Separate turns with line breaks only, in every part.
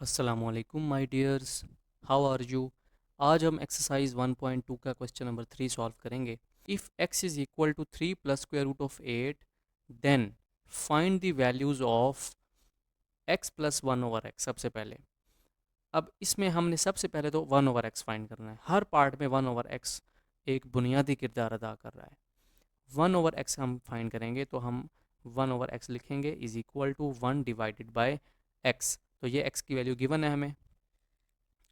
अस्सलामुअलैकुम my dears, how are you. आज हम एक्सरसाइज 1.2 का क्वेश्चन नंबर 3 सॉल्व करेंगे। If x is equal to 3 plus square root of 8 then find the values of x plus 1 over x। सबसे पहले अब इसमें हमने सबसे पहले तो 1 ओवर x फाइंड करना है। हर पार्ट में 1 ओवर x एक बुनियादी किरदार अदा कर रहा है। 1 ओवर x हम फाइंड करेंगे तो हम 1 ओवर x लिखेंगे is equal to 1 divided by x। तो ये x की वैल्यू गिवन है हमें,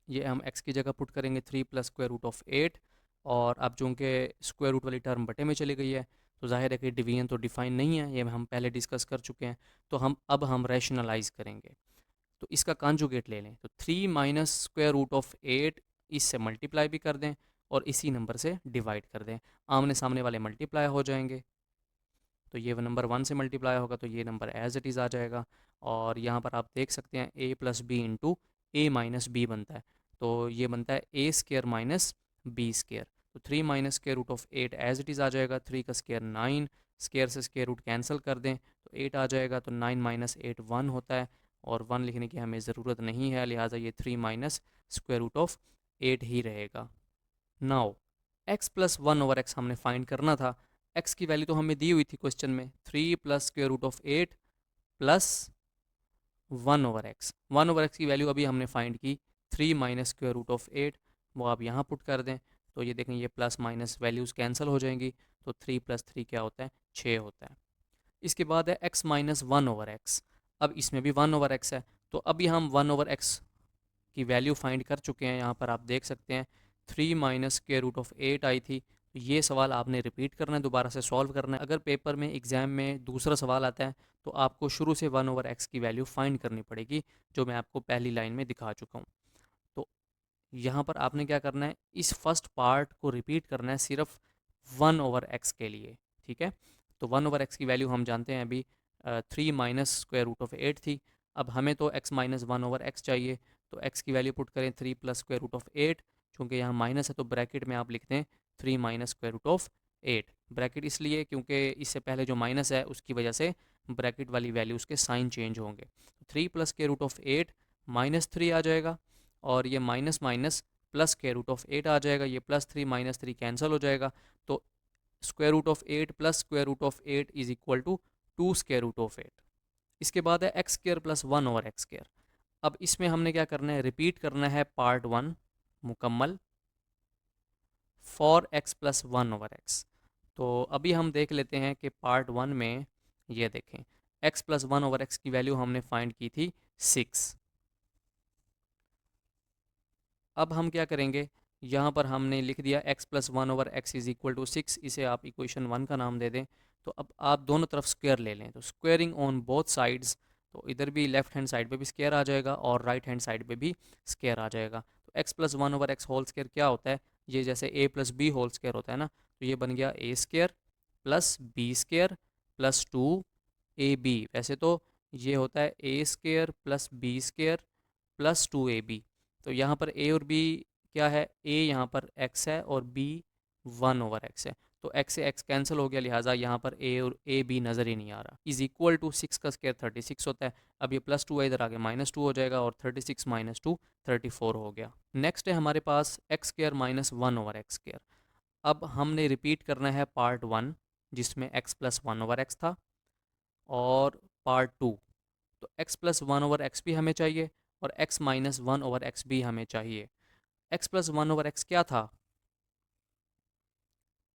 ये हम x की जगह पुट करेंगे 3 प्लस स्क्वायर रूट ऑफ 8। और अब चूँकि स्क्वायर रूट वाली टर्म बटे में चली गई है तो जाहिर है कि डिवीजन तो डिफाइन नहीं है, ये हम पहले डिस्कस कर चुके हैं। तो हम रैशनलाइज करेंगे, तो इसका कॉन्जुगेट ले लें। तो 3 माइनस स्क्वायर रूट ऑफ 8 इससे मल्टीप्लाई भी कर दें और इसी नंबर से डिवाइड कर दें, आमने सामने वाले मल्टीप्लाई हो जाएंगे। तो ये नंबर 1 से मल्टीप्लाई होगा तो ये नंबर एज इट इज़ आ जाएगा। और यहाँ पर आप देख सकते हैं a plus B into A minus B बनता है। तो ये बनता है A square minus B square. तो 3 minus square root of 8 as it is आ जाएगा। 3 का स्केयर 9, स्केयर से स्केयर रूट कैंसिल कर दें तो 8 आ जाएगा। तो 9 माइनस 8 1 होता है और 1 लिखने की हमें ज़रूरत नहीं है, लिहाजा ये 3 माइनस स्क्वायर रूट ऑफ 8 ही रहेगा। Now x plus 1 over x हमने फाइंड करना था। x की वैल्यू तो हमें दी हुई थी क्वेश्चन में, 3 plus square root of 8 plus 1 over x. 1 over x की वैल्यू अभी हमने फाइंड की 3 माइनस स्क्वायर रूट ऑफ 8, वो आप यहाँ पुट कर दें तो ये देखें ये प्लस माइनस वैल्यूज़ कैंसिल हो जाएंगी। तो 3 प्लस 3 क्या होता है, 6 होता है। इसके बाद है x माइनस 1 ओवर एक्स। अब इसमें भी 1 ओवर एक्स है तो अभी हम 1 ओवर एक्स की वैल्यू फाइंड कर चुके हैं। यहाँ पर आप देख सकते हैं 3 माइनस स्क्वायर रूट ऑफ 8 आई थी। तो ये सवाल आपने रिपीट करना है, दोबारा से सॉल्व करना है। अगर पेपर में एग्ज़ाम में दूसरा सवाल आता है तो आपको शुरू से 1 ओवर एक्स की वैल्यू फाइंड करनी पड़ेगी, जो मैं आपको पहली लाइन में दिखा चुका हूँ। तो यहाँ पर आपने क्या करना है, इस फर्स्ट पार्ट को रिपीट करना है सिर्फ 1 ओवर एक्स के लिए, ठीक है। तो 1 ओवर एक्स की वैल्यू हम जानते हैं अभी 3 माइनस स्क्वायर रूट ऑफ 8 थी। अब हमें तो x माइनस 1 ओवर एक्स चाहिए, तो x की वैल्यू पुट करें 3 प्लस स्क्वायर रूट ऑफ 8। चूँकि यहाँ माइनस है तो ब्रैकेट में आप लिखते हैं 3 minus square root of 8। Bracket इसलिए क्योंकि इससे पहले जो माइनस है उसकी वजह से ब्रैकेट वाली वैल्यूज़ के साइन चेंज होंगे। 3 plus square root of 8 minus 3 आ जाएगा और ये minus minus plus square root of 8 आ जाएगा। ये प्लस 3 माइनस 3 कैंसिल हो जाएगा। तो square root of 8 plus square root of 8 is equal to 2 square root of 8। इसके बाद है x square plus 1 over x square. अब इसमें हमने क्या करना है, रिपीट करना है पार्ट 1 मुकम्मल for x plus 1 over x. तो अभी हम देख लेते हैं कि पार्ट 1 में ये देखें एक्स प्लस 1 ओवर एक्स की वैल्यू हमने फाइंड की थी 6। अब हम क्या करेंगे, यहाँ पर हमने लिख दिया x plus 1 over x is equal to 6, इसे आप इक्वेशन 1 का नाम दे दें। तो अब आप दोनों तरफ स्क्वायर ले लें, तो स्क्वेयरिंग ऑन बोथ साइड्स, तो इधर भी लेफ्ट हैंड साइड पे भी स्क्वायर आ जाएगा और राइट हैंड साइड पे भी स्क्वायर आ जाएगा। तो x plus 1 over x whole square क्या होता है, ये जैसे a plus b whole square होता है ना, तो ये बन गया a square plus b square plus 2ab। वैसे तो ये होता है a square plus b square plus 2ab। तो यहाँ पर a और b क्या है, a यहाँ पर x है और b 1 ओवर x है। तो x से x कैंसिल हो गया, लिहाजा यहाँ पर a और a b नज़र ही नहीं आ रहा। इज इक्वल टू 6 का स्क्वायर 36 होता है। अब ये प्लस 2 है, इधर आगे माइनस 2 हो जाएगा और 36 माइनस 2 34 हो गया। नेक्स्ट है हमारे पास X square minus 1 over X square. अब हमने रिपीट करना है पार्ट 1 जिसमें x प्लस 1 ओवर एक्स था और पार्ट 2। तो x प्लस 1 ओवर एक्स भी हमें चाहिए और x माइनस 1 ओवर एक्स भी हमें चाहिए। x प्लस 1 ओवर एक्स क्या था,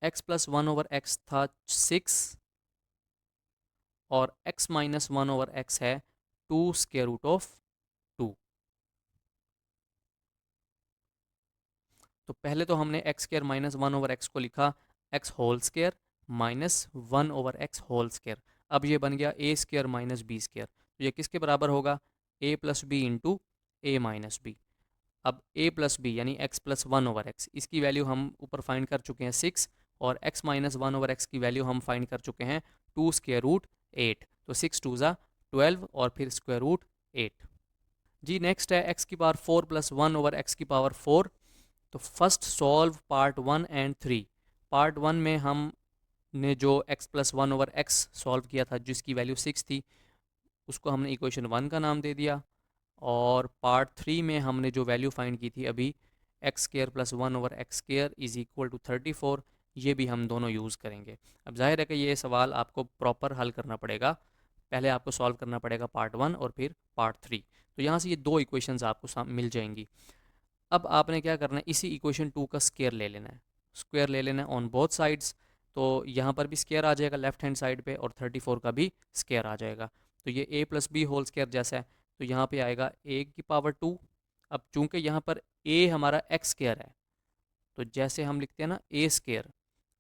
x प्लस 1 ओवर एक्स था 6 और x माइनस 1 ओवर एक्स है 2 स्क्वायर रूट ऑफ 2। तो पहले तो हमने x square minus 1 over x को लिखा x whole square minus 1 over x whole square. अब ये बन गया a square minus b square. तो ये किसके बराबर होगा, a plus B into A minus b. अब a प्लस बी यानी x प्लस 1 ओवर एक्स, इसकी वैल्यू हम ऊपर फाइंड कर चुके हैं 6 और x माइनस 1 ओवर एक्स की वैल्यू हम फाइंड कर चुके हैं 2 स्क्वायर रूट 8। तो 6 टू ज़ा 12 और फिर स्क्वायर रूट 8। जी नेक्स्ट है x की पावर 4 प्लस 1 ओवर एक्स की पावर 4। तो first solve part 1 and 3। Part 1 में हम ने जो x plus 1 over x solve किया था जिसकी वैल्यू 6 थी, उसको हमने इक्वेशन 1 का नाम दे दिया। और पार्ट 3 में हमने जो वैल्यू फाइंड की थी अभी, x square plus 1/x² is equal to 34, ये भी हम दोनों यूज़ करेंगे। अब जाहिर है कि ये सवाल आपको प्रॉपर हल करना पड़ेगा, पहले आपको सॉल्व करना पड़ेगा पार्ट 1 और फिर पार्ट 3। तो यहाँ से ये दो इक्वेशंस आपको मिल जाएंगी। अब आपने क्या करना है, इसी इक्वेशन 2 का स्क्वायर ले लेना है, स्क्वायर ले लेना है ऑन बोथ साइड्स। तो यहाँ पर भी स्क्वायर आ जाएगा लेफ्ट हैंड साइड पे, और 34 का भी स्क्वायर आ जाएगा। तो ये a plus b whole square जैसा है, तो यहाँ पे आएगा a की पावर 2। अब चूंकि यहाँ पर a हमारा x स्क्वायर है, तो जैसे हम लिखते हैं ना a स्क्वायर,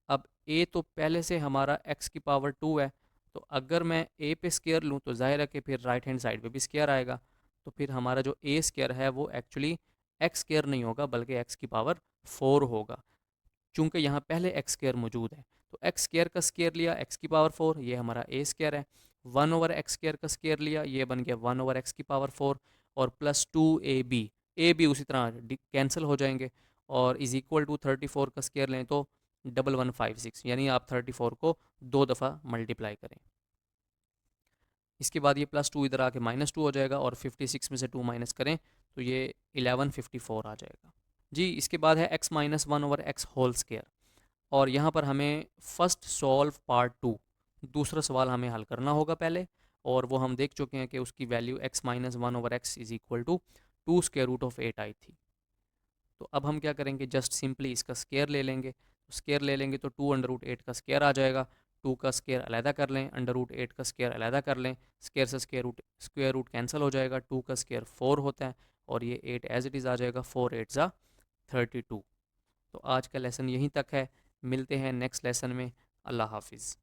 अब a तो पहले से हमारा x की पावर 2 है, तो अगर मैं a पे स्क्वायर लूँ तो जाहिर है कि फिर राइट हैंड साइड पे भी स्क्वायर आएगा। तो फिर हमारा जो a स्क्वायर है वो एक्चुअली एक्स स्क्वायर नहीं होगा बल्कि एक्स की पावर 4 होगा, चूंकि यहाँ पहले एक्स स्क्वायर मौजूद है। तो एक्स स्क्वायर का स्क्वायर लिया एक्स की पावर 4, ये हमारा ए स्क्वायर है। 1/x स्क्वायर का स्क्वायर लिया, ये बन गया 1/x की पावर 4, और प्लस 2ab, ए बी उसी तरह कैंसिल हो जाएंगे, और इज इक्वल टू 34 का स्क्वायर लें तो 1156, यानी आप 34 को 2 दफ़ा मल्टीप्लाई करें। इसके बाद ये +2 इधर आके -2 हो जाएगा, और 56 में से 2 माइनस करें तो ये 1154 आ जाएगा जी। इसके बाद है x minus 1/x whole square, और यहाँ पर हमें फर्स्ट सॉल्व पार्ट 2, दूसरा सवाल हमें हल करना होगा पहले, और वो हम देख चुके हैं कि उसकी value x minus 1/x is equal to 2 square root of 8 आई थी। तो अब हम क्या करेंगे, जस्ट सिंपली इसका स्क्वायर ले लेंगे। स्क्वायर ले लेंगे तो 2√8 का स्क्वायर आ जाएगा, 2 का स्क्वायर अलहदा कर लें, √8 का स्क्वायर अलहदा कर लें, स्क्वायर से स्क्वायर रूट कैंसिल हो जाएगा, 2 का स्क्वायर 4 होता है, और ये 8 एज इट इज़ आ जाएगा, 4 8 ज़ा 32। तो आज का लेसन यहीं तक है, मिलते हैं नेक्स्ट लेसन में। अल्लाह हाफिज़।